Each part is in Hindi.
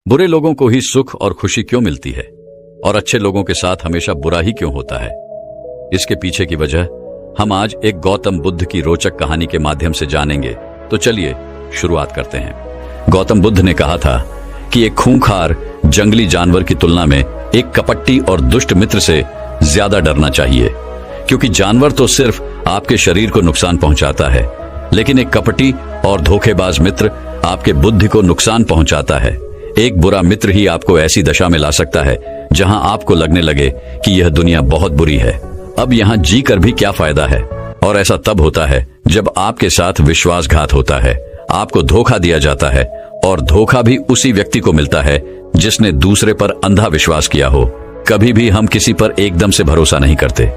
बुरे लोगों को ही सुख और खुशी क्यों मिलती है और अच्छे लोगों के साथ हमेशा बुरा ही क्यों होता है? इसके पीछे की वजह हम आज एक गौतम बुद्ध की रोचक कहानी के माध्यम से जानेंगे। तो चलिए शुरुआत करते हैं। गौतम बुद्ध ने कहा था कि एक खूंखार जंगली जानवर की तुलना में एक कपटी और दुष्ट मित्र से ज्यादा डरना चाहिए, क्योंकि जानवर तो सिर्फ आपके शरीर को नुकसान पहुंचाता है, लेकिन एक कपटी और धोखेबाज मित्र आपके बुद्धि को नुकसान पहुंचाता है। एक बुरा मित्र ही आपको ऐसी दशा में ला सकता है जहां आपको लगने लगे कि यह दुनिया बहुत बुरी है, अब यहां जी कर भी क्या फायदा है। और ऐसा तब होता है जब आपके साथ विश्वासघात होता है, आपको धोखा दिया जाता है, और धोखा भी उसी व्यक्ति को मिलता है जिसने दूसरे पर अंधा विश्वास किया हो। कभी भी हम किसी पर एकदम से भरोसा नहीं करते,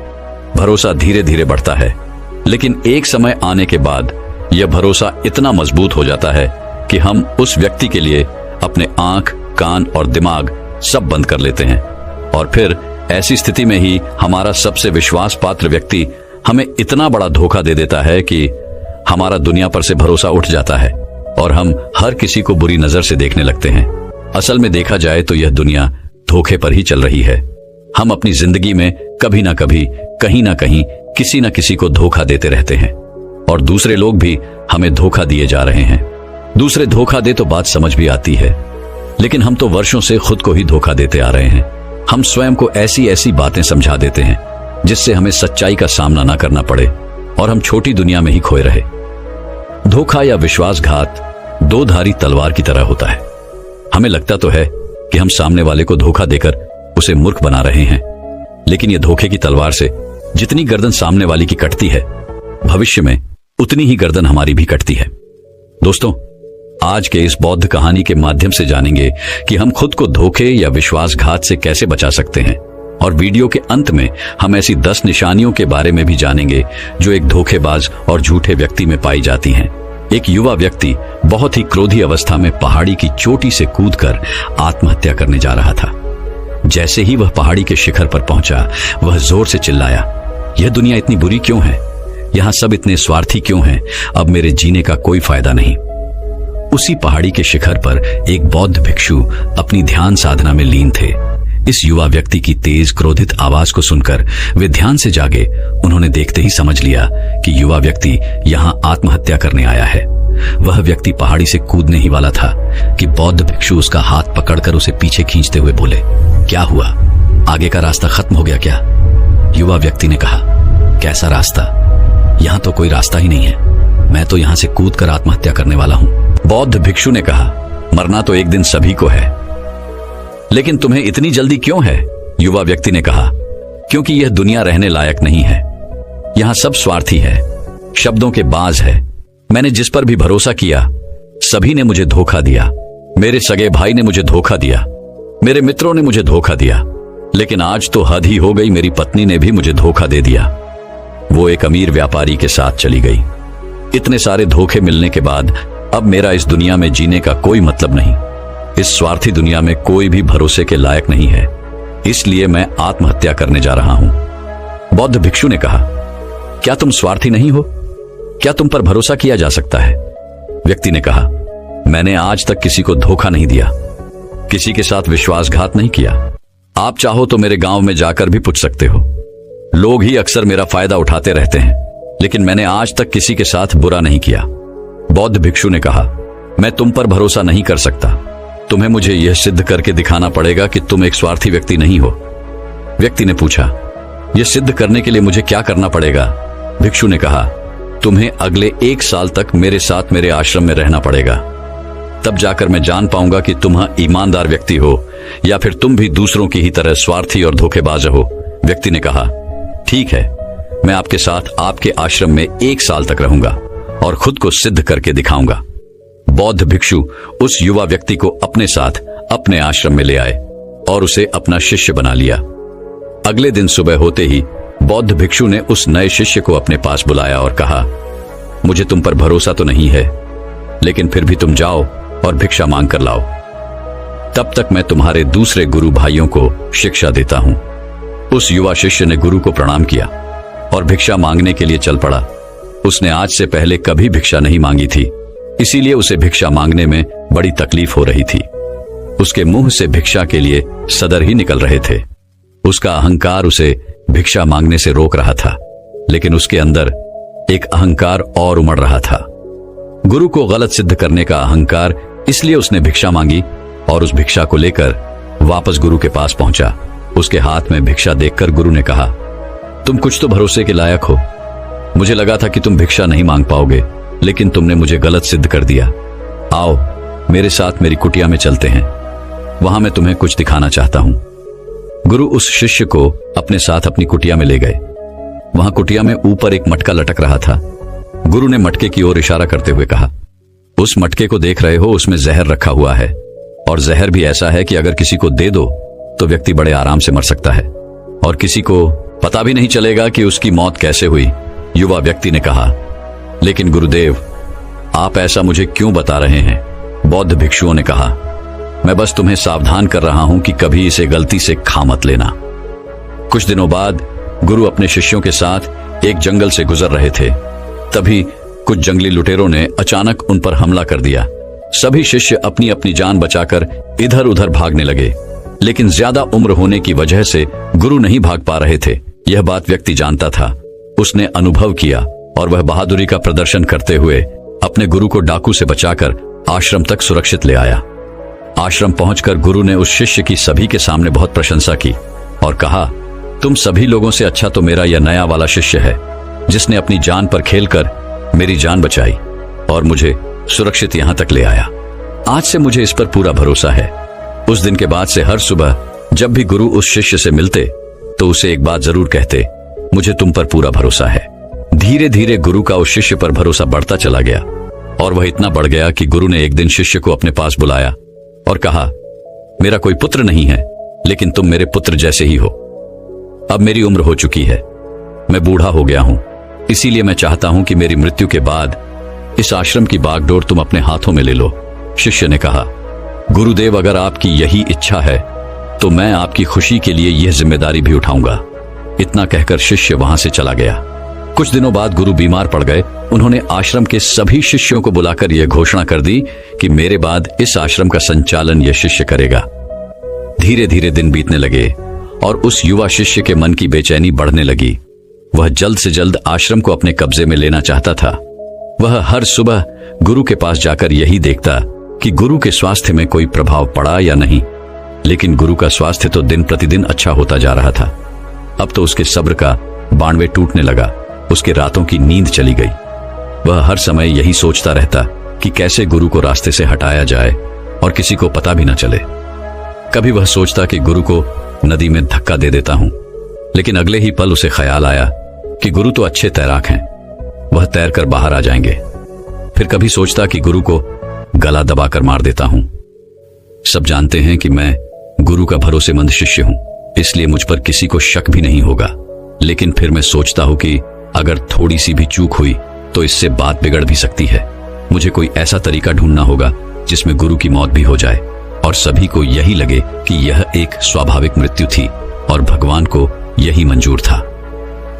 भरोसा धीरे धीरे बढ़ता है, लेकिन एक समय आने के बाद यह भरोसा इतना मजबूत हो जाता है कि हम उस व्यक्ति के लिए अपने आंख, कान और दिमाग सब बंद कर लेते हैं। और फिर ऐसी स्थिति में ही हमारा सबसे विश्वास पात्र व्यक्ति हमें इतना बड़ा धोखा दे देता है कि हमारा दुनिया पर से भरोसा उठ जाता है और हम हर किसी को बुरी नजर से देखने लगते हैं। असल में देखा जाए तो यह दुनिया धोखे पर ही चल रही है। हम अपनी जिंदगी में कभी ना कभी, कहीं ना कहीं, किसी ना किसी को धोखा देते रहते हैं, और दूसरे लोग भी हमें धोखा दिए जा रहे हैं। दूसरे धोखा दे तो बात समझ भी आती है, लेकिन हम तो वर्षों से खुद को ही धोखा देते आ रहे हैं। हम स्वयं को ऐसी ऐसी बातें समझा देते हैं जिससे हमें सच्चाई का सामना ना करना पड़े और हम छोटी दुनिया में ही खोए रहे। धोखा या विश्वासघात दो धारी तलवार की तरह होता है। हमें लगता तो है कि हम सामने वाले को धोखा देकर उसे मूर्ख बना रहे हैं, लेकिन यह धोखे की तलवार से जितनी गर्दन सामने वाली की कटती है, भविष्य में उतनी ही गर्दन हमारी भी कटती है। दोस्तों, आज के इस बौद्ध कहानी के माध्यम से जानेंगे कि हम खुद को धोखे या विश्वासघात से कैसे बचा सकते हैं, और वीडियो के अंत में हम ऐसी 10 निशानियों के बारे में भी जानेंगे जो एक धोखेबाज और झूठे व्यक्ति में पाई जाती हैं। एक युवा व्यक्ति बहुत ही क्रोधी अवस्था में पहाड़ी की चोटी से कूदकर आत्महत्या करने जा रहा था। जैसे ही वह पहाड़ी के शिखर पर पहुंचा, वह जोर से चिल्लाया, यह दुनिया इतनी बुरी क्यों है? यहाँ सब इतने स्वार्थी क्यों हैं? अब मेरे जीने का कोई फायदा नहीं। उसी पहाड़ी के शिखर पर एक बौद्ध भिक्षु अपनी ध्यान साधना में लीन थे। इस युवा व्यक्ति की तेज क्रोधित आवाज को सुनकर वे ध्यान से जागे। उन्होंने देखते ही समझ लिया कि युवा व्यक्ति यहाँ आत्महत्या करने आया है। वह व्यक्ति पहाड़ी से कूदने ही वाला था कि बौद्ध भिक्षु उसका हाथ पकड़कर उसे पीछे खींचते हुए बोले, क्या हुआ? आगे का रास्ता खत्म हो गया क्या? युवा व्यक्ति ने कहा, कैसा रास्ता? यहाँ तो कोई रास्ता ही नहीं है। मैं तो यहाँ से कूदकर आत्महत्या करने वाला हूँ। बौद्ध भिक्षु ने कहा, मरना तो एक दिन सभी को है, लेकिन तुम्हें इतनी जल्दी क्यों है? युवा व्यक्ति ने कहा, क्योंकि यह दुनिया रहने लायक नहीं है। यहाँ सब स्वार्थी है, शब्दों के बाज है। मैंने जिस पर भी भरोसा किया, सभी ने मुझे धोखा दिया। मेरे सगे भाई ने मुझे धोखा दिया, मेरे मित्रों ने मुझे धोखा दिया, लेकिन आज तो हद ही हो गई, मेरी पत्नी ने भी मुझे धोखा दे दिया। वो एक अमीर व्यापारी के साथ चली गई। इतने सारे धोखे मिलने के बाद अब मेरा इस दुनिया में जीने का कोई मतलब नहीं। इस स्वार्थी दुनिया में कोई भी भरोसे के लायक नहीं है, इसलिए मैं आत्महत्या करने जा रहा हूं। बौद्ध भिक्षु ने कहा, क्या तुम स्वार्थी नहीं हो? क्या तुम पर भरोसा किया जा सकता है? व्यक्ति ने कहा, मैंने आज तक किसी को धोखा नहीं दिया, किसी के साथ विश्वासघात नहीं किया। आप चाहो तो मेरे गांव में जाकर भी पूछ सकते हो। लोग ही अक्सर मेरा फायदा उठाते रहते हैं, लेकिन मैंने आज तक किसी के साथ बुरा नहीं किया। बौद्ध भिक्षु ने कहा, मैं तुम पर भरोसा नहीं कर सकता। तुम्हें मुझे यह सिद्ध करके दिखाना पड़ेगा कि तुम एक स्वार्थी व्यक्ति नहीं हो। व्यक्ति ने पूछा, यह सिद्ध करने के लिए मुझे क्या करना पड़ेगा? भिक्षु ने कहा, तुम्हें अगले 1 साल तक मेरे साथ मेरे आश्रम में रहना पड़ेगा। तब जाकर मैं जान पाऊंगा कि तुम ईमानदार व्यक्ति हो या फिर तुम भी दूसरों की ही तरह स्वार्थी और धोखेबाज हो। व्यक्ति ने कहा, ठीक है, मैं आपके साथ आपके आश्रम में 1 साल तक रहूंगा और खुद को सिद्ध करके दिखाऊंगा। बौद्ध भिक्षु उस युवा व्यक्ति को अपने साथ अपने आश्रम में ले आए और उसे अपना शिष्य बना लिया। अगले दिन सुबह होते ही बौद्ध भिक्षु ने उस नए शिष्य को अपने पास बुलाया और कहा, मुझे तुम पर भरोसा तो नहीं है, लेकिन फिर भी तुम जाओ और भिक्षा मांग कर लाओ। तब तक मैं तुम्हारे दूसरे गुरु भाइयों को शिक्षा देता हूं। उस युवा शिष्य ने गुरु को प्रणाम किया और भिक्षा मांगने के लिए चल पड़ा। उसने आज से पहले कभी भिक्षा नहीं मांगी थी, इसीलिए उसे भिक्षा मांगने में बड़ी तकलीफ हो रही थी। उसके मुंह से भिक्षा के लिए सदर ही निकल रहे थे। उसका अहंकार उसे भिक्षा मांगने से रोक रहा था, लेकिन उसके अंदर एक अहंकार और उमड़ रहा था। गुरु को गलत सिद्ध करने का अहंकार, इसलिए उसने भिक्षा मांगी और उस भिक्षा को लेकर वापस गुरु के पास पहुंचा। उसके हाथ में भिक्षा देखकर गुरु ने कहा, तुम कुछ तो भरोसे के लायक हो। मुझे लगा था कि तुम भिक्षा नहीं मांग पाओगे, लेकिन तुमने मुझे गलत सिद्ध कर दिया। आओ मेरे साथ मेरी कुटिया में चलते हैं, वहां मैं तुम्हें कुछ दिखाना चाहता हूं। गुरु उस शिष्य को अपने साथ अपनी कुटिया में ले गए। वहां कुटिया में ऊपर एक मटका लटक रहा था। गुरु ने मटके की ओर इशारा करते हुए कहा, उस मटके को देख रहे हो, उसमें जहर रखा हुआ है, और जहर भी ऐसा है कि अगर किसी को दे दो तो व्यक्ति बड़े आराम से मर सकता है, और किसी को पता भी नहीं चलेगा कि उसकी मौत कैसे हुई। युवा व्यक्ति ने कहा, लेकिन गुरुदेव, आप ऐसा मुझे क्यों बता रहे हैं? बौद्ध भिक्षुओं ने कहा, मैं बस तुम्हें सावधान कर रहा हूं कि कभी इसे गलती से खा मत लेना। कुछ दिनों बाद गुरु अपने शिष्यों के साथ एक जंगल से गुजर रहे थे। तभी कुछ जंगली लुटेरों ने अचानक उन पर हमला कर दिया। सभी शिष्य अपनी अपनी जान बचाकर इधर उधर भागने लगे, लेकिन ज्यादा उम्र होने की वजह से गुरु नहीं भाग पा रहे थे। यह बात व्यक्ति जानता था। उसने अनुभव किया और वह बहादुरी का प्रदर्शन करते हुए अपने गुरु को डाकू से बचाकर आश्रम तक सुरक्षित ले आया। आश्रम पहुंचकर गुरु ने उस शिष्य की सभी के सामने बहुत प्रशंसा की और कहा, तुम सभी लोगों से अच्छा तो मेरा यह नया वाला शिष्य है, जिसने अपनी जान पर खेलकर मेरी जान बचाई और मुझे सुरक्षित यहां तक ले आया। आज से मुझे इस पर पूरा भरोसा है। उस दिन के बाद से हर सुबह जब भी गुरु उस शिष्य से मिलते तो उसे एक बात जरूर कहते, मुझे तुम पर पूरा भरोसा है। धीरे धीरे गुरु का उस शिष्य पर भरोसा बढ़ता चला गया, और वह इतना बढ़ गया कि गुरु ने एक दिन शिष्य को अपने पास बुलाया और कहा, मेरा कोई पुत्र नहीं है, लेकिन तुम मेरे पुत्र जैसे ही हो। अब मेरी उम्र हो चुकी है, मैं बूढ़ा हो गया हूं, इसीलिए मैं चाहता हूं कि मेरी मृत्यु के बाद इस आश्रम की बागडोर तुम अपने हाथों में ले लो। शिष्य ने कहा, गुरुदेव, अगर आपकी यही इच्छा है तो मैं आपकी खुशी के लिए यह जिम्मेदारी भी उठाऊंगा। इतना कहकर शिष्य वहां से चला गया। कुछ दिनों बाद गुरु बीमार पड़ गए। उन्होंने आश्रम के सभी शिष्यों को बुलाकर यह घोषणा कर दी कि मेरे बाद इस आश्रम का संचालन यह शिष्य करेगा। धीरे धीरे दिन बीतने लगे और उस युवा शिष्य के मन की बेचैनी बढ़ने लगी। वह जल्द से जल्द आश्रम को अपने कब्जे में लेना चाहता था। वह हर सुबह गुरु के पास जाकर यही देखता कि गुरु के स्वास्थ्य में कोई प्रभाव पड़ा या नहीं, लेकिन गुरु का स्वास्थ्य तो दिन प्रतिदिन अच्छा होता जा रहा था। अब तो उसके सब्र का बाणवे टूटने लगा। उसके रातों की नींद चली गई। वह हर समय यही सोचता रहता कि कैसे गुरु को रास्ते से हटाया जाए और किसी को पता भी न चले। कभी वह सोचता कि गुरु को नदी में धक्का दे देता हूं, लेकिन अगले ही पल उसे ख्याल आया कि गुरु तो अच्छे तैराक हैं, वह तैरकर बाहर आ जाएंगे। फिर कभी सोचता कि गुरु को गला दबाकर मार देता हूं। सब जानते हैं कि मैं गुरु का भरोसेमंद शिष्य हूं, इसलिए मुझ पर किसी को शक भी नहीं होगा। लेकिन फिर मैं सोचता हूं कि अगर थोड़ी सी भी चूक हुई तो इससे बात बिगड़ भी सकती है। मुझे कोई ऐसा तरीका ढूंढना होगा जिसमें गुरु की मौत भी हो जाए और सभी को यही लगे कि यह एक स्वाभाविक मृत्यु थी और भगवान को यही मंजूर था।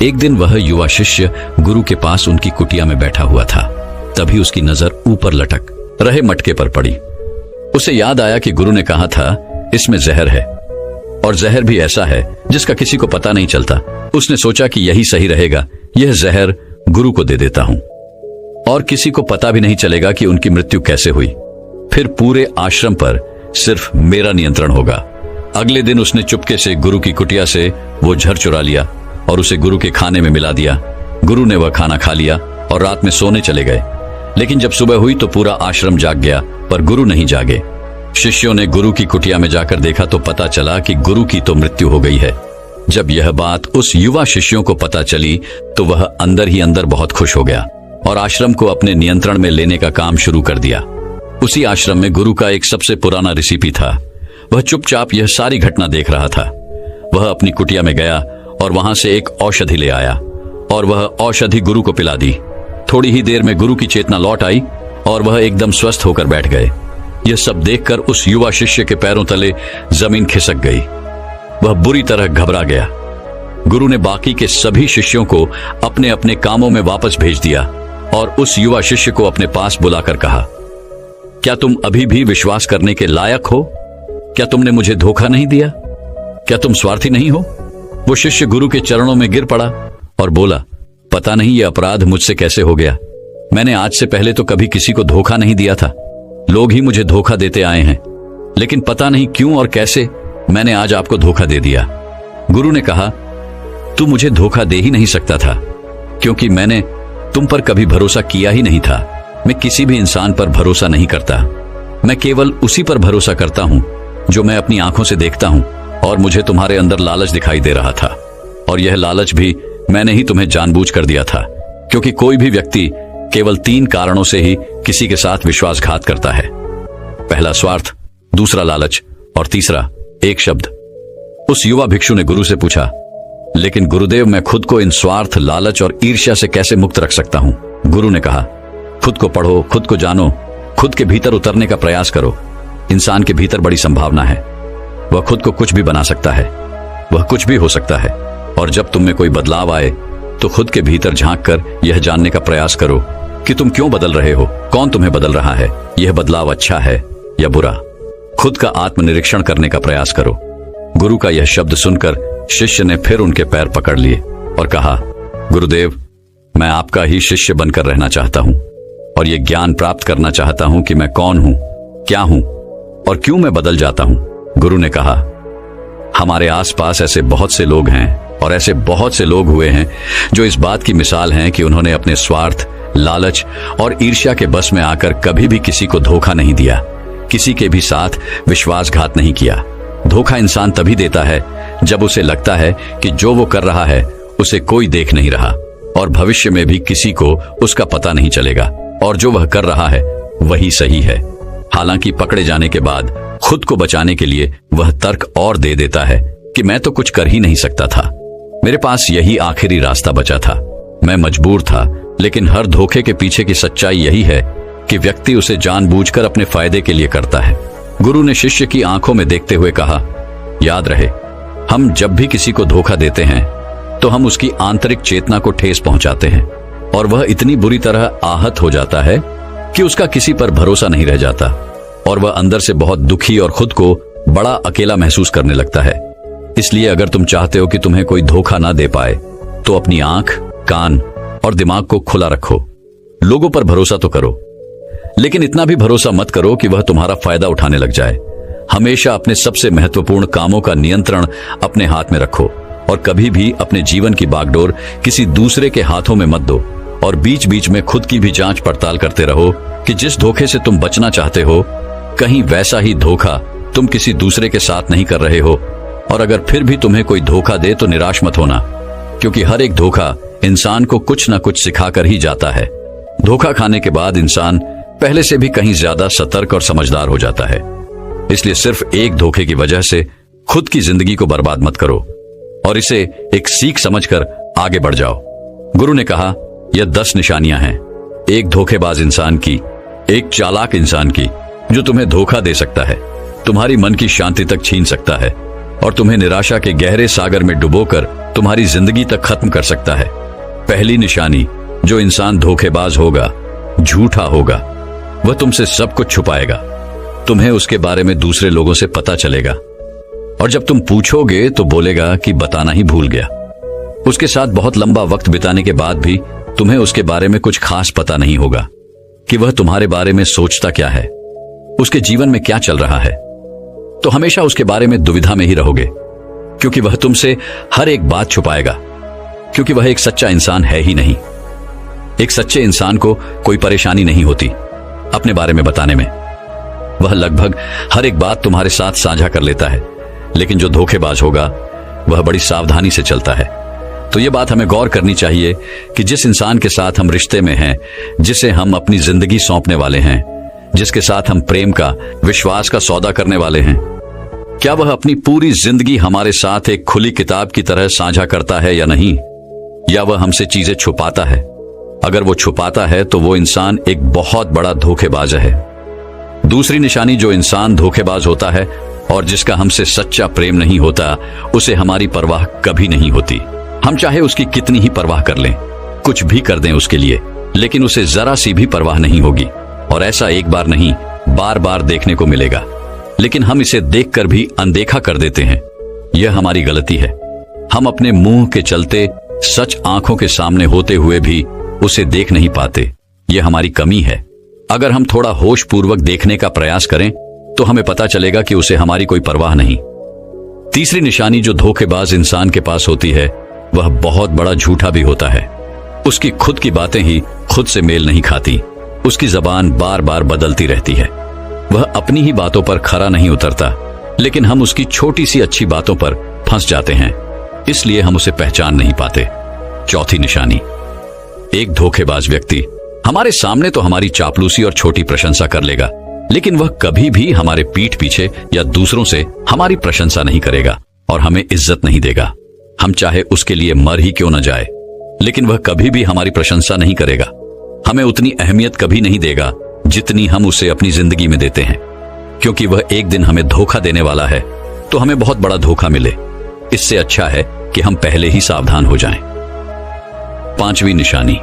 एक दिन वह युवा शिष्य गुरु के पास उनकी कुटिया में बैठा हुआ था। तभी उसकी नजर ऊपर लटक रहे मटके पर पड़ी। उसे याद आया कि गुरु ने कहा था इसमें जहर है, और जहर भी ऐसा है जिसका किसी को पता नहीं चलता। उसने सोचा कि यही सही रहेगा, यह जहर गुरु को दे देता हूं और किसी को पता भी नहीं चलेगा कि उनकी मृत्यु कैसे हुई। फिर पूरे आश्रम पर सिर्फ मेरा नियंत्रण होगा। अगले दिन उसने चुपके से गुरु की कुटिया से वो जहर चुरा लिया और उसे गुरु के खाने में मिला दिया। गुरु ने वह खाना खा लिया और रात में सोने चले गए। लेकिन जब सुबह हुई तो पूरा आश्रम जाग गया, पर गुरु नहीं जागे। शिष्यों ने गुरु की कुटिया में जाकर देखा तो पता चला कि गुरु की तो मृत्यु हो गई है। जब यह बात उस युवा शिष्यों को पता चली तो वह अंदर ही अंदर बहुत खुश हो गया और आश्रम को अपने नियंत्रण में लेने का काम शुरू कर दिया। उसी आश्रम में गुरु का एक सबसे पुराना रिसिपी था। वह चुपचाप यह सारी घटना देख रहा था। वह अपनी कुटिया में गया और वहां से एक औषधि ले आया और वह औषधि गुरु को पिला दी। थोड़ी ही देर में गुरु की चेतना लौट आई और वह एकदम स्वस्थ होकर बैठ गए। यह सब देखकर उस युवा शिष्य के पैरों तले जमीन खिसक गई। वह बुरी तरह घबरा गया। गुरु ने बाकी के सभी शिष्यों को अपने अपने कामों में वापस भेज दिया और उस युवा शिष्य को अपने पास बुलाकर कहा, क्या तुम अभी भी विश्वास करने के लायक हो? क्या तुमने मुझे धोखा नहीं दिया? क्या तुम स्वार्थी नहीं हो? वो शिष्य गुरु के चरणों में गिर पड़ा और बोला, पता नहीं ये अपराध मुझसे कैसे हो गया। मैंने आज से पहले तो कभी किसी को धोखा नहीं दिया था। लोग ही मुझे धोखा देते आए हैं, लेकिन पता नहीं क्यों और कैसे मैंने आज आपको धोखा दे दिया। गुरु ने कहा, तू मुझे धोखा दे ही नहीं सकता था, क्योंकि मैंने तुम पर कभी भरोसा किया ही नहीं था। मैं किसी भी इंसान पर भरोसा नहीं करता। मैं केवल उसी पर भरोसा करता हूं जो मैं अपनी आंखों से देखता हूं। और मुझे तुम्हारे अंदर लालच दिखाई दे रहा था, और यह लालच भी मैंने ही तुम्हें जानबूझकर दिया था, क्योंकि कोई भी व्यक्ति केवल 3 कारणों से ही किसी के साथ विश्वासघात करता है। पहला स्वार्थ, दूसरा लालच और तीसरा एक शब्द। उस युवा भिक्षु ने गुरु से पूछा, लेकिन गुरुदेव, मैं खुद को इन स्वार्थ, लालच और ईर्ष्या से कैसे मुक्त रख सकता हूं? गुरु ने कहा, खुद को पढ़ो, खुद को जानो, खुद के भीतर उतरने का प्रयास करो। इंसान के भीतर बड़ी संभावना है। वह खुद को कुछ भी बना सकता है, वह कुछ भी हो सकता है। और जब तुम में कोई बदलाव आए तो खुद के भीतर झांक कर यह जानने का प्रयास करो कि तुम क्यों बदल रहे हो, कौन तुम्हें बदल रहा है, यह बदलाव अच्छा है या बुरा। खुद का आत्मनिरीक्षण करने का प्रयास करो। गुरु का यह शब्द सुनकर शिष्य ने फिर उनके पैर पकड़ लिए और कहा, गुरुदेव, मैं आपका ही शिष्य बनकर रहना चाहता हूं और यह ज्ञान प्राप्त करना चाहता हूं कि मैं कौन हूं, क्या हूं और क्यों मैं बदल जाता हूं। गुरु ने कहा, हमारे आसपास ऐसे बहुत से लोग हैं और ऐसे बहुत से लोग हुए हैं जो इस बात की मिसाल हैं कि उन्होंने अपने स्वार्थ, लालच और ईर्ष्या के बस में आकर कभी भी किसी को धोखा नहीं दिया, किसी के भी साथ विश्वासघात नहीं किया। धोखा इंसान तभी देता है जब उसे लगता है कि जो वो कर रहा है उसे कोई देख नहीं रहा और भविष्य में भी किसी को उसका पता नहीं चलेगा और जो वह कर रहा है वही सही है। हालांकि पकड़े जाने के बाद खुद को बचाने के लिए वह तर्क और दे देता है कि मैं तो कुछ कर ही नहीं सकता था, मेरे पास यही आखिरी रास्ता बचा था, मैं मजबूर था। लेकिन हर धोखे के पीछे की सच्चाई यही है कि व्यक्ति उसे जानबूझकर अपने फायदे के लिए करता है। गुरु ने शिष्य की आंखों में देखते हुए कहा, याद रहे, हम जब भी किसी को धोखा देते हैं तो हम उसकी आंतरिक चेतना को ठेस पहुंचाते हैं और वह इतनी बुरी तरह आहत हो जाता है कि उसका किसी पर भरोसा नहीं रह जाता और वह अंदर से बहुत दुखी और खुद को बड़ा अकेला महसूस करने लगता है। इसलिए अगर तुम चाहते हो कि तुम्हें कोई धोखा ना दे पाए तो अपनी आंख, कान और दिमाग को खुला रखो। लोगों पर भरोसा तो करो, लेकिन इतना भी भरोसा मत करो कि वह तुम्हारा फायदा उठाने लग जाए। हमेशा अपने सबसे महत्वपूर्ण कामों का नियंत्रण अपने हाथ में रखो और कभी भी अपने जीवन की बागडोर किसी दूसरे के हाथों में मत दो। और बीच बीच में खुद की भी जांच पड़ताल करते रहो कि जिस धोखे से तुम बचना चाहते हो, कहीं वैसा ही धोखा तुम किसी दूसरे के साथ नहीं कर रहे हो। और अगर फिर भी तुम्हें कोई धोखा दे तो निराश मत होना, क्योंकि हर एक धोखा इंसान को कुछ न कुछ सिखाकर ही जाता है। धोखा खाने के बाद इंसान पहले से भी कहीं ज्यादा सतर्क और समझदार हो जाता है। इसलिए सिर्फ एक धोखे की वजह से खुद की जिंदगी को बर्बाद मत करो और इसे एक सीख समझकर आगे बढ़ जाओ। गुरु ने कहा, यह 10 निशानियां हैं एक धोखेबाज इंसान की, एक चालाक इंसान की, जो तुम्हें धोखा दे सकता है, तुम्हारी मन की शांति तक छीन सकता है और तुम्हें निराशा के गहरे सागर में डुबोकर तुम्हारी जिंदगी तक खत्म कर सकता है। पहली निशानी, जो इंसान धोखेबाज होगा, झूठा होगा, वह तुमसे सब कुछ छुपाएगा। तुम्हें उसके बारे में दूसरे लोगों से पता चलेगा और जब तुम पूछोगे तो बोलेगा कि बताना ही भूल गया। उसके साथ बहुत लंबा वक्त बिताने के बाद भी तुम्हें उसके बारे में कुछ खास पता नहीं होगा कि वह तुम्हारे बारे में सोचता क्या है, उसके जीवन में क्या चल रहा है। तो हमेशा उसके बारे में दुविधा में ही रहोगे, क्योंकि वह तुमसे हर एक बात छुपाएगा, क्योंकि वह एक सच्चा इंसान है ही नहीं। एक सच्चे इंसान को कोई परेशानी नहीं होती अपने बारे में बताने में। वह लगभग हर एक बात तुम्हारे साथ साझा कर लेता है, लेकिन जो धोखेबाज होगा वह बड़ी सावधानी से चलता है। तो यह बात हमें गौर करनी चाहिए कि जिस इंसान के साथ हम रिश्ते में हैं, जिसे हम अपनी जिंदगी सौंपने वाले हैं, जिसके साथ हम प्रेम का, विश्वास का सौदा करने वाले हैं, क्या वह अपनी पूरी जिंदगी हमारे साथ एक खुली किताब की तरह साझा करता है या नहीं, या वह हमसे चीजें छुपाता है। अगर वो छुपाता है तो वो इंसान एक बहुत बड़ा धोखेबाज है। दूसरी निशानी, जो इंसान धोखेबाज होता है और जिसका हमसे सच्चा प्रेम नहीं होता, उसे हमारी परवाह कभी नहीं होती। हम चाहे उसकी कितनी ही परवाह कर लें, कुछ भी कर दें उसके लिए, लेकिन उसे जरा सी भी परवाह नहीं होगी। और ऐसा एक बार नहीं, बार बार देखने को मिलेगा। लेकिन हम इसे देखकर भी अनदेखा कर देते हैं। यह हमारी गलती है। हम अपने मुंह के चलते सच आंखों के सामने होते हुए भी उसे देख नहीं पाते। यह हमारी कमी है। अगर हम थोड़ा होश पूर्वक देखने का प्रयास करें तो हमें पता चलेगा कि उसे हमारी कोई परवाह नहीं। तीसरी निशानी जो धोखेबाज इंसान के पास होती है वह बहुत बड़ा झूठा भी होता है। उसकी खुद की बातें ही खुद से मेल नहीं खाती। उसकी जबान बार बार बदलती रहती है। वह अपनी ही बातों पर खरा नहीं उतरता, लेकिन हम उसकी छोटी सी अच्छी बातों पर फंस जाते हैं, इसलिए हम उसे पहचान नहीं पाते। चौथी निशानी, एक धोखेबाज व्यक्ति हमारे सामने तो हमारी चापलूसी और छोटी प्रशंसा कर लेगा, लेकिन वह कभी भी हमारे पीठ पीछे या दूसरों से हमारी प्रशंसा नहीं करेगा और हमें इज्जत नहीं देगा। हम चाहे उसके लिए मर ही क्यों न जाए, लेकिन वह कभी भी हमारी प्रशंसा नहीं करेगा। हमें उतनी अहमियत कभी नहीं देगा जितनी हम उसे अपनी जिंदगी में देते हैं, क्योंकि वह एक दिन हमें धोखा देने वाला है तो हमें बहुत बड़ा धोखा मिले। इससे अच्छा है कि हम पहले ही सावधान हो जाएं। पांचवी निशानी,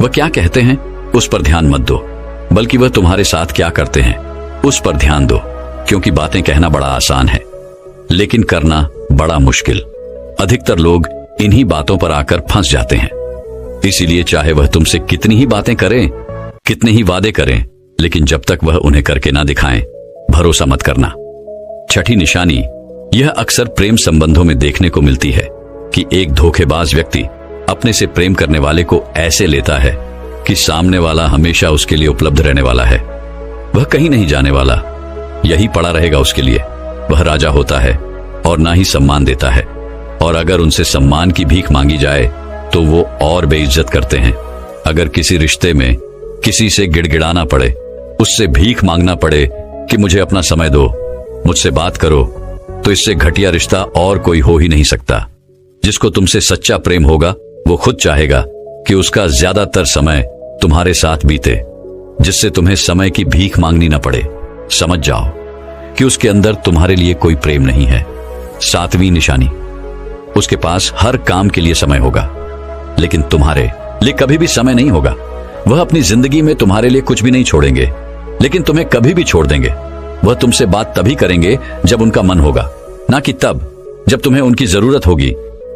वह क्या कहते हैं उस पर ध्यान मत दो, बल्कि वह तुम्हारे साथ क्या करते हैं उस पर ध्यान दो, क्योंकि बातें कहना बड़ा आसान है लेकिन करना बड़ा मुश्किल। अधिकतर लोग इन्हीं बातों पर आकर फंस जाते हैं। इसीलिए चाहे वह तुमसे कितनी ही बातें करें, कितने ही वादे करें, लेकिन जब तक वह उन्हें करके ना दिखाएं, भरोसा मत करना। छठी निशानी, यह अक्सर प्रेम संबंधों में देखने को मिलती है कि एक धोखेबाज व्यक्ति अपने से प्रेम करने वाले को ऐसे लेता है कि सामने वाला हमेशा उसके लिए उपलब्ध रहने वाला है। वह कहीं नहीं जाने वाला, यही पड़ा रहेगा उसके लिए। वह राजा होता है और ना ही सम्मान देता है, और अगर उनसे सम्मान की भीख मांगी जाए तो वो और बेइज्जत करते हैं। अगर किसी रिश्ते में किसी से गिड़गिड़ाना पड़े, उससे भीख मांगना पड़े कि मुझे अपना समय दो, मुझसे बात करो, तो इससे घटिया रिश्ता और कोई हो ही नहीं सकता। जिसको तुमसे सच्चा प्रेम होगा वो खुद चाहेगा कि उसका ज्यादातर समय तुम्हारे साथ बीते, जिससे तुम्हें समय की भीख मांगनी न पड़े। समझ जाओ कि उसके अंदर तुम्हारे लिए कोई प्रेम नहीं है। सातवीं निशानी, उसके पास हर काम के लिए समय होगा, लेकिन तुम्हारे लिए कभी भी समय नहीं होगा। वह अपनी जिंदगी में तुम्हारे लिए कुछ भी नहीं छोड़ेंगे, लेकिन तुम्हें कभी भी छोड़ देंगे। वह तुमसे बात तभी करेंगे जब उनका मन होगा, ना कि तब जब तुम्हें उनकी जरूरत होगी।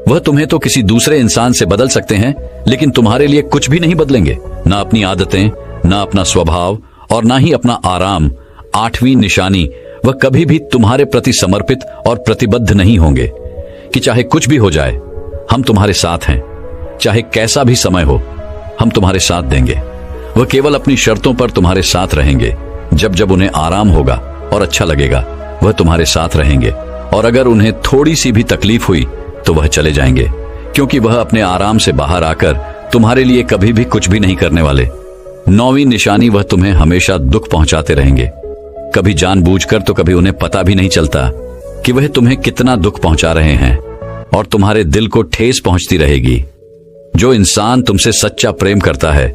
वह तुम्हें तो किसी दूसरे इंसान से बदल सकते हैं, लेकिन तुम्हारे लिए कुछ भी नहीं बदलेंगे, ना अपनी आदतें, ना अपना स्वभाव और ना ही अपना आराम। आठवीं निशानी, वह कभी भी तुम्हारे प्रति समर्पित और प्रतिबद्ध नहीं होंगे कि चाहे कुछ भी हो जाए, हम तुम्हारे साथ हैं। चाहे कैसा भी समय हो, हम तुम्हारे साथ देंगे। वह केवल अपनी शर्तों पर तुम्हारे साथ रहेंगे। जब जब उन्हें आराम होगा और अच्छा लगेगा, वह तुम्हारे साथ रहेंगे, और अगर उन्हें थोड़ी सी भी तकलीफ हुई तो वह चले जाएंगे, क्योंकि वह अपने आराम से बाहर आकर तुम्हारे लिए कभी भी कुछ भी नहीं करने वाले। नौवीं निशानी, वह तुम्हें हमेशा दुख पहुंचाते रहेंगे, कभी जानबूझकर तो कभी उन्हें पता भी नहीं चलता कि वह तुम्हें कितना दुख पहुंचा रहे हैं, और तुम्हारे दिल को ठेस पहुंचती रहेगी। जो इंसान तुमसे सच्चा प्रेम करता है,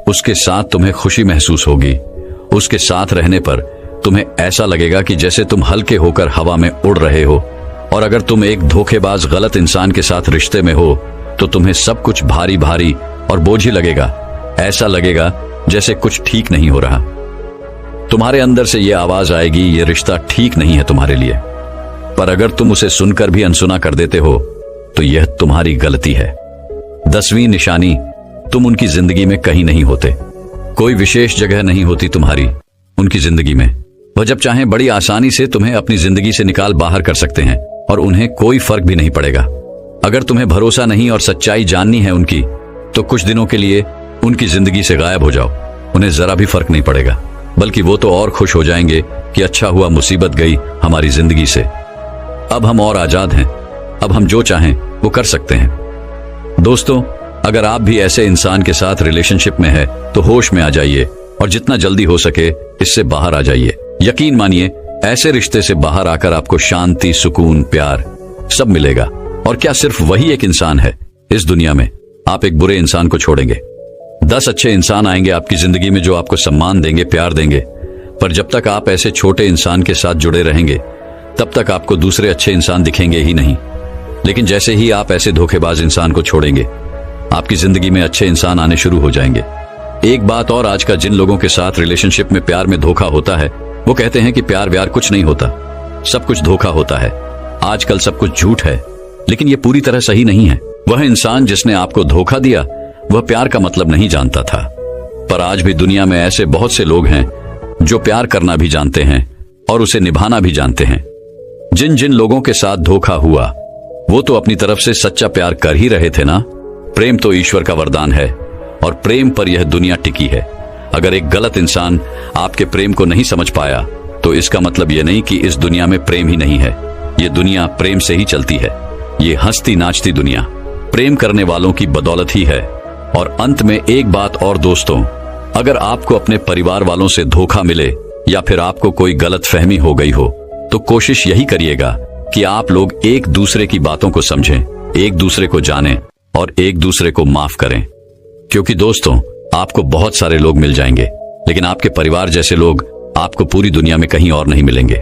उसके साथ तुम्हें खुशी महसूस होगी। उसके साथ रहने पर तुम्हें ऐसा लगेगा कि जैसे तुम हल्के होकर हवा में उड़ रहे हो, और अगर तुम एक धोखेबाज गलत इंसान के साथ रिश्ते में हो तो तुम्हें सब कुछ भारी भारी और बोझी लगेगा। ऐसा लगेगा जैसे कुछ ठीक नहीं हो रहा। तुम्हारे अंदर से यह आवाज आएगी, यह रिश्ता ठीक नहीं है तुम्हारे लिए। पर अगर तुम उसे सुनकर भी अनसुना कर देते हो तो यह तुम्हारी गलती है। 10वीं निशानी, तुम उनकी जिंदगी में कहीं नहीं होते। कोई विशेष जगह नहीं होती तुम्हारी उनकी जिंदगी में। वह जब चाहें बड़ी आसानी से तुम्हें अपनी जिंदगी से निकाल बाहर कर सकते हैं, और उन्हें कोई फर्क भी नहीं पड़ेगा। अगर तुम्हें भरोसा नहीं और सच्चाई जाननी है उनकी, तो कुछ दिनों के लिए उनकी जिंदगी से गायब हो जाओ। उन्हें जरा भी फर्क नहीं पड़ेगा, बल्कि वो तो और खुश हो जाएंगे कि अच्छा हुआ मुसीबत गई हमारी जिंदगी से। अब हम और आजाद हैं, अब हम जो चाहें वो कर सकते हैं। दोस्तों, अगर आप भी ऐसे इंसान के साथ रिलेशनशिप में है तो होश में आ जाइए और जितना जल्दी हो सके इससे बाहर आ जाइए। यकीन मानिए, ऐसे रिश्ते से बाहर आकर आपको शांति, सुकून, प्यार सब मिलेगा। और क्या सिर्फ वही एक इंसान है इस दुनिया में? आप एक बुरे इंसान को छोड़ेंगे, 10 अच्छे इंसान आएंगे आपकी जिंदगी में जो आपको सम्मान देंगे, प्यार देंगे। पर जब तक आप ऐसे छोटे इंसान के साथ जुड़े रहेंगे, तब तक आपको दूसरे अच्छे इंसान दिखेंगे ही नहीं। लेकिन जैसे ही आप ऐसे धोखेबाज इंसान को छोड़ेंगे, आपकी जिंदगी में अच्छे इंसान आने शुरू हो जाएंगे। एक बात और, आज का जिन लोगों के साथ रिलेशनशिप में, प्यार में धोखा होता है, वो कहते हैं कि प्यार व्यार कुछ नहीं होता, सब कुछ धोखा होता है, आजकल सब कुछ झूठ है। लेकिन ये पूरी तरह सही नहीं है। वह इंसान जिसने आपको धोखा दिया वह प्यार का मतलब नहीं जानता था। पर आज भी दुनिया में ऐसे बहुत से लोग हैं जो प्यार करना भी जानते हैं और उसे निभाना भी जानते हैं। जिन जिन लोगों के साथ धोखा हुआ वो तो अपनी तरफ से सच्चा प्यार कर ही रहे थे ना। प्रेम तो ईश्वर का वरदान है और प्रेम पर यह दुनिया टिकी है। अगर एक गलत इंसान आपके प्रेम को नहीं समझ पाया तो इसका मतलब यह नहीं कि इस दुनिया में प्रेम ही नहीं है। ये दुनिया प्रेम से ही चलती है। ये हंसती नाचती दुनिया प्रेम करने वालों की बदौलत ही है। और अंत में एक बात और दोस्तों, अगर आपको अपने परिवार वालों से धोखा मिले या फिर आपको कोई गलत फहमी हो गई हो तो कोशिश यही करिएगा कि आप लोग एक दूसरे की बातों को समझें, एक दूसरे को जानें और एक दूसरे को माफ करें। क्योंकि दोस्तों, आपको बहुत सारे लोग मिल जाएंगे लेकिन आपके परिवार जैसे लोग आपको पूरी दुनिया में कहीं और नहीं मिलेंगे।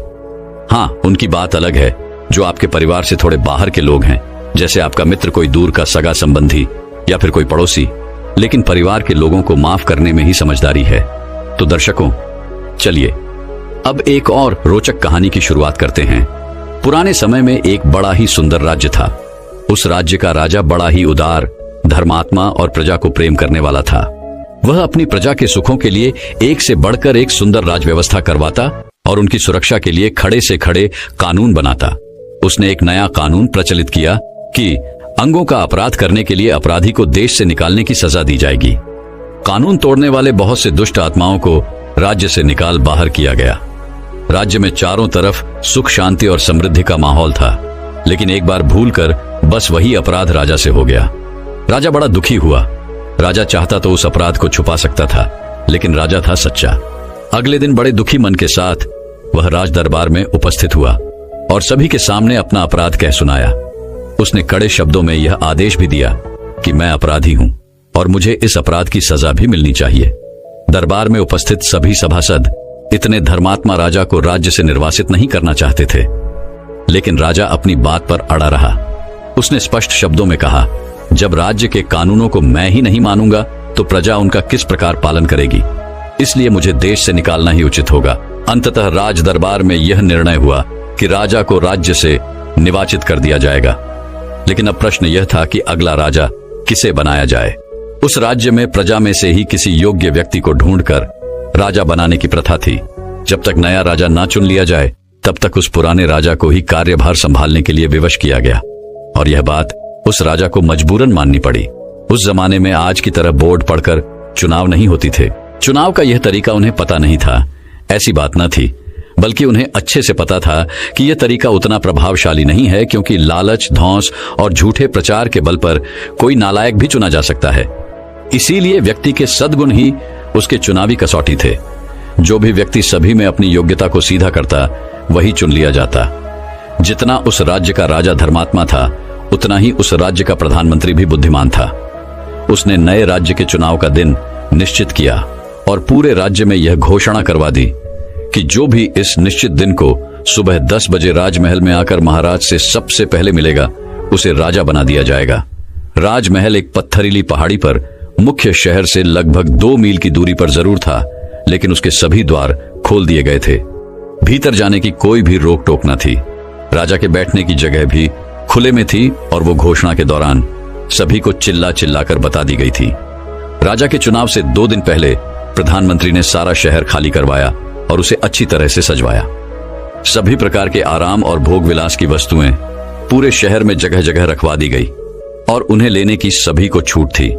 हाँ, उनकी बात अलग है जो आपके परिवार से थोड़े बाहर के लोग हैं, जैसे आपका मित्र, कोई दूर का सगा संबंधी या फिर कोई पड़ोसी। लेकिन परिवार के लोगों को माफ करने में ही समझदारी है। तो दर्शकों, चलिए अब एक और रोचक कहानी की शुरुआत करते हैं। पुराने समय में एक बड़ा ही सुंदर राज्य था। उस राज्य का राजा बड़ा ही उदार, धर्मात्मा और प्रजा को प्रेम करने वाला था। वह अपनी प्रजा के सुखों के लिए एक से बढ़कर एक सुंदर राज व्यवस्था करवाता और उनकी सुरक्षा के लिए खड़े से खड़े कानून बनाता। उसने एक नया कानून प्रचलित किया कि अंगों का अपराध करने के लिए अपराधी को देश से निकालने की सजा दी जाएगी। कानून तोड़ने वाले बहुत से दुष्ट आत्माओं को राज्य से निकाल बाहर किया गया। राज्य में चारों तरफ सुख, शांति और समृद्धि का माहौल था। लेकिन एक बार भूलकर बस वही अपराध राजा से हो गया। राजा बड़ा दुखी हुआ। राजा चाहता तो उस अपराध को छुपा सकता था, लेकिन राजा था सच्चा। अगले दिन बड़े दुखी मन के साथ वह राज दरबार में उपस्थित हुआ और सभी के सामने अपना अपराध कह सुनाया। उसने कड़े शब्दों में यह आदेश भी दिया कि मैं अपराधी हूं और मुझे इस अपराध की सजा भी मिलनी चाहिए। दरबार में उपस्थित सभी सभासद इतने धर्मात्मा राजा को राज्य से निर्वासित नहीं करना चाहते थे, लेकिन राजा अपनी बात पर अड़ा रहा। उसने स्पष्ट शब्दों में कहा, जब राज्य के कानूनों को मैं ही नहीं मानूंगा तो प्रजा उनका किस प्रकार पालन करेगी? इसलिए मुझे देश से निकालना ही उचित होगा। अंततः राज दरबार में यह निर्णय हुआ कि राजा को राज्य से निर्वाचित कर दिया जाएगा। लेकिन अब प्रश्न यह था कि अगला राजा किसे बनाया जाए। उस राज्य में प्रजा में से ही किसी योग्य व्यक्ति को ढूंढकर राजा बनाने की प्रथा थी। जब तक नया राजा ना चुन लिया जाए तब तक उस पुराने राजा को ही कार्यभार संभालने के लिए विवश किया गया। और यह बात उस राजा को मजबूरन माननी पड़ी। उस जमाने में आज की तरह बोर्ड पढ़कर चुनाव नहीं होती थे। चुनाव का यह तरीका उन्हें पता नहीं था, ऐसी बात न थी, बल्कि उन्हें अच्छे से पता था कि यह तरीका उतना प्रभावशाली नहीं है, क्योंकि लालच, धौंस और झूठे प्रचार के बल पर कोई नालायक भी चुना जा सकता है। इसीलिए व्यक्ति के सद्गुण ही उसके चुनावी कसौटी थे। जो भी व्यक्ति सभी में अपनी योग्यता को सीधा करता वही चुन लिया जाता। जितना उस राज्य का राजा धर्मात्मा था उतना ही उस राज्य का प्रधानमंत्री भी बुद्धिमान था। उसने नए राज्य के चुनाव का दिन निश्चित किया और पूरे राज्य में यह घोषणा करवा दी कि जो भी इस निश्चित दिन को सुबह 10 बजे राजमहल में आकर महाराज से सबसे पहले मिलेगा उसे राजा बना दिया जाएगा। राजमहल एक पत्थरीली पहाड़ी पर मुख्य शहर से लगभग 2 मील की दूरी पर जरूर था, लेकिन उसके सभी द्वार खोल दिए गए थे। भीतर जाने की कोई भी रोक टोक न थी। राजा के बैठने की जगह भी खुले में थी और वो घोषणा के दौरान सभी को चिल्ला चिल्लाकर बता दी गई थी। राजा के चुनाव से 2 दिन पहले प्रधानमंत्री ने सारा शहर खाली करवाया और उसे अच्छी तरह से सजवाया। सभी प्रकार के आराम और भोग विलास की वस्तुएं पूरे शहर में जगह जगह रखवा दी गई और उन्हें लेने की सभी को छूट थी।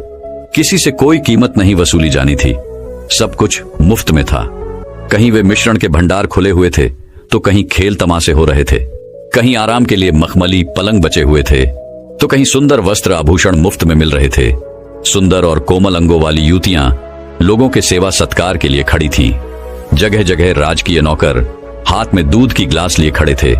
किसी से कोई कीमत नहीं वसूली जानी थी। सब कुछ मुफ्त में था। कहीं वे मिश्रण के भंडार खुले हुए थे तो कहीं खेल तमाशे हो रहे थे, कहीं आराम के लिए मखमली पलंग बचे हुए थे तो कहीं सुंदर वस्त्र आभूषण मुफ्त में मिल रहे थे। सुंदर और कोमल अंगों वाली युवतियां लोगों के सेवा सत्कार के लिए खड़ी थीं। जगह जगह राजकीय नौकर हाथ में दूध की गिलास लिए खड़े थे।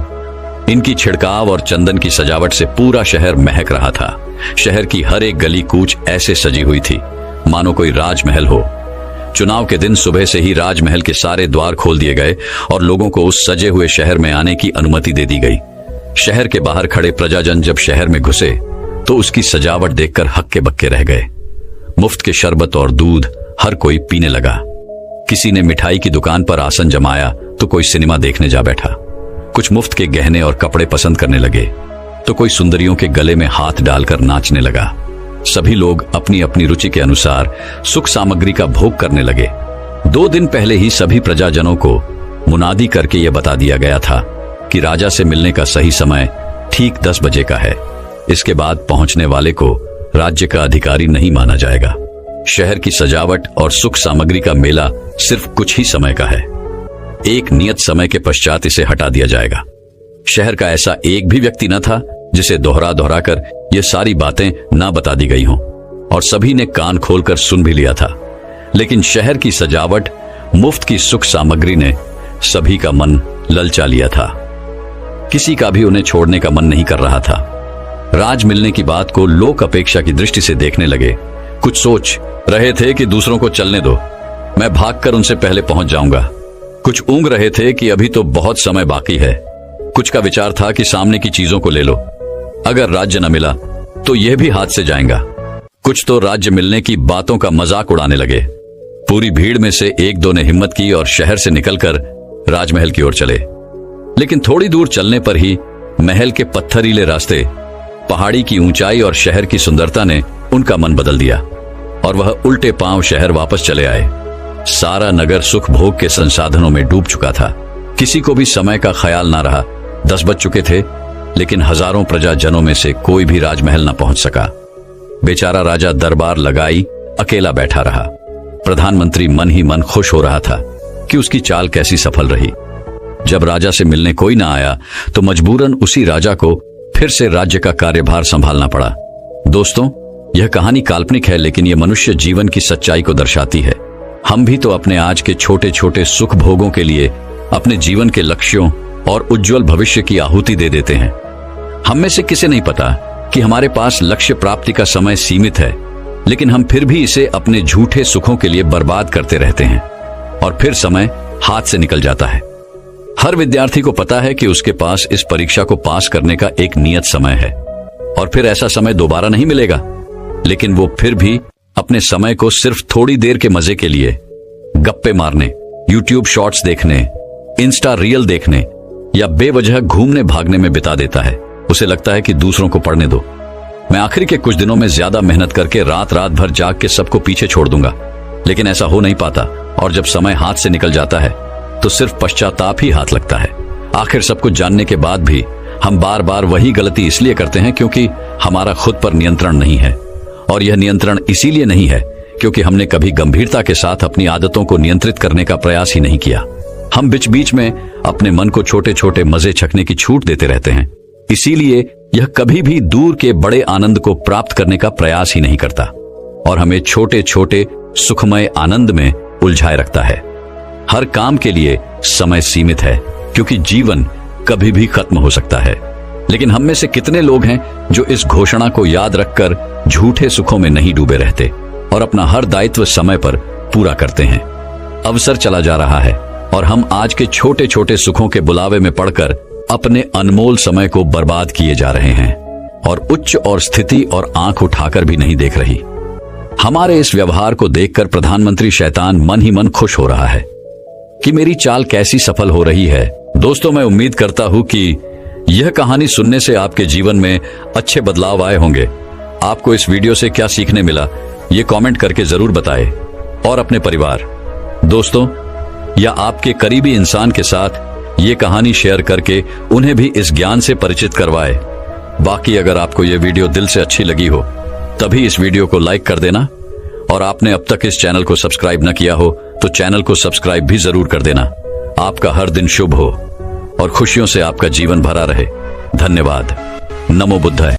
इनकी छिड़काव और चंदन की सजावट से पूरा शहर महक रहा था। शहर की हर एक गली कूच ऐसे सजी हुई थी मानो कोई राजमहल हो। चुनाव के दिन सुबह से ही राजमहल के सारे द्वार खोल दिए गए और लोगों को उस सजे हुए शहर में आने की अनुमति दे दी गई। शहर के बाहर खड़े प्रजाजन जब शहर में घुसे तो उसकी सजावट देखकर हक्के बक्के रह गए। मुफ्त के शरबत और दूध हर कोई पीने लगा। किसी ने मिठाई की दुकान पर आसन जमाया तो कोई सिनेमा देखने जा बैठा, कुछ मुफ्त के गहने और कपड़े पसंद करने लगे, तो कोई सुंदरियों के गले में हाथ डालकर नाचने लगा। सभी लोग अपनी अपनी रुचि के अनुसार सुख सामग्री का भोग करने लगे। 2 दिन पहले ही सभी प्रजाजनों को मुनादी करके यह बता दिया गया था कि राजा से मिलने का सही समय ठीक 10 बजे का है। इसके बाद पहुंचने वाले को राज्य का अधिकारी नहीं माना जाएगा। शहर की सजावट और सुख सामग्री का मेला सिर्फ कुछ ही समय का है। एक नियत समय के पश्चात इसे हटा दिया जाएगा। शहर का ऐसा एक भी व्यक्ति न था जिसे दोहरा दोहरा कर ये सारी बातें ना बता दी गई हों, और सभी ने कान खोलकर सुन भी लिया था। लेकिन शहर की सजावट, मुफ्त की सुख सामग्री ने सभी का मन ललचा लिया था। किसी का भी उन्हें छोड़ने का मन नहीं कर रहा था। राज मिलने की बात को लोक अपेक्षा की दृष्टि से देखने लगे। कुछ सोच रहे थे कि दूसरों को चलने दो, मैं भागकर उनसे पहले पहुंच जाऊंगा। कुछ ऊँग रहे थे कि अभी तो बहुत समय बाकी है। कुछ का विचार था कि सामने की चीजों को ले लो, अगर राज्य न मिला तो यह भी हाथ से जाएगा। कुछ तो राज्य मिलने की बातों का मजाक उड़ाने लगे। पूरी भीड़ में से 1-2 ने हिम्मत की और शहर से निकलकर राजमहल की ओर चले। लेकिन थोड़ी दूर चलने पर ही महल के पत्थरीले रास्ते, पहाड़ी की ऊंचाई और शहर की सुंदरता ने उनका मन बदल दिया और वह उल्टे पांव शहर वापस चले आए। सारा नगर सुख भोग के संसाधनों में डूब चुका था। किसी को भी समय का ख्याल ना रहा। 10 बज चुके थे, लेकिन हजारों प्रजाजनों में से कोई भी राजमहल न पहुंच सका। बेचारा राजा दरबार लगाई अकेला बैठा रहा। प्रधानमंत्री मन ही मन खुश हो रहा था कि उसकी चाल कैसी सफल रही। जब राजा से मिलने कोई ना आया तो मजबूरन उसी राजा को फिर से राज्य का कार्यभार संभालना पड़ा। दोस्तों, यह कहानी काल्पनिक है, लेकिन यह मनुष्य जीवन की सच्चाई को दर्शाती है। हम भी तो अपने आज के छोटे छोटे सुख भोगों के लिए अपने जीवन के लक्ष्यों और उज्जवल भविष्य की आहुति दे देते हैं। हम में से किसे नहीं पता कि हमारे पास लक्ष्य प्राप्ति का समय सीमित है, लेकिन हम फिर भी इसे अपने झूठे सुखों के लिए बर्बाद करते रहते हैं और फिर समय हाथ से निकल जाता है। हर विद्यार्थी को पता है कि उसके पास इस परीक्षा को पास करने का एक नियत समय है और फिर ऐसा समय दोबारा नहीं मिलेगा, लेकिन वो फिर भी अपने समय को सिर्फ थोड़ी देर के मजे के लिए गप्पे मारने, YouTube शॉर्ट्स देखने, इंस्टा रील देखने या बेवजह घूमने भागने में बिता देता है। उसे लगता है कि दूसरों को पढ़ने दो, मैं आखिरी के कुछ दिनों में ज्यादा मेहनत करके रात रात भर जाग के सबको पीछे छोड़ दूंगा। लेकिन ऐसा हो नहीं पाता और जब समय हाथ से निकल जाता है तो सिर्फ पश्चाताप ही हाथ लगता है। आखिर सब कुछ जानने के बाद भी हम बार बार वही गलती इसलिए करते हैं क्योंकि हमारा खुद पर नियंत्रण नहीं है, और यह नियंत्रण इसीलिए नहीं है क्योंकि हमने कभी गंभीरता के साथ अपनी आदतों को नियंत्रित करने का प्रयास ही नहीं किया। हम बीच बीच में अपने मन को छोटे छोटे मजे छकने की छूट देते रहते हैं, इसीलिए यह कभी भी दूर के बड़े आनंद को प्राप्त करने का प्रयास ही नहीं करता और हमें छोटे छोटे सुखमय आनंद में उलझाए रखता है। हर काम के लिए समय सीमित है क्योंकि जीवन कभी भी खत्म हो सकता है। लेकिन हम में से कितने लोग हैं जो इस घोषणा को याद रखकर झूठे सुखों में नहीं डूबे रहते और अपना हर दायित्व समय पर पूरा करते हैं। अवसर चला जा रहा है और हम आज के छोटे छोटे सुखों के बुलावे में पड़कर अपने अनमोल समय को बर्बाद किए जा रहे हैं और उच्च और स्थिति और आंख उठाकर भी नहीं देख रही। हमारे इस व्यवहार को देखकर प्रधानमंत्री शैतान मन ही मन खुश हो रहा है कि मेरी चाल कैसी सफल हो रही है। दोस्तों, मैं उम्मीद करता हूं कि यह कहानी सुनने से आपके जीवन में अच्छे बदलाव आए होंगे। आपको इस वीडियो से क्या सीखने मिला, ये कमेंट करके जरूर बताएं और अपने परिवार, दोस्तों या आपके करीबी इंसान के साथ ये कहानी शेयर करके उन्हें भी इस ज्ञान से परिचित करवाए। बाकी अगर आपको ये वीडियो दिल से अच्छी लगी हो तभी इस वीडियो को लाइक कर देना, और आपने अब तक इस चैनल को सब्सक्राइब न किया हो तो चैनल को सब्सक्राइब भी जरूर कर देना। आपका हर दिन शुभ हो और खुशियों से आपका जीवन भरा रहे। धन्यवाद। नमो बुद्धाय।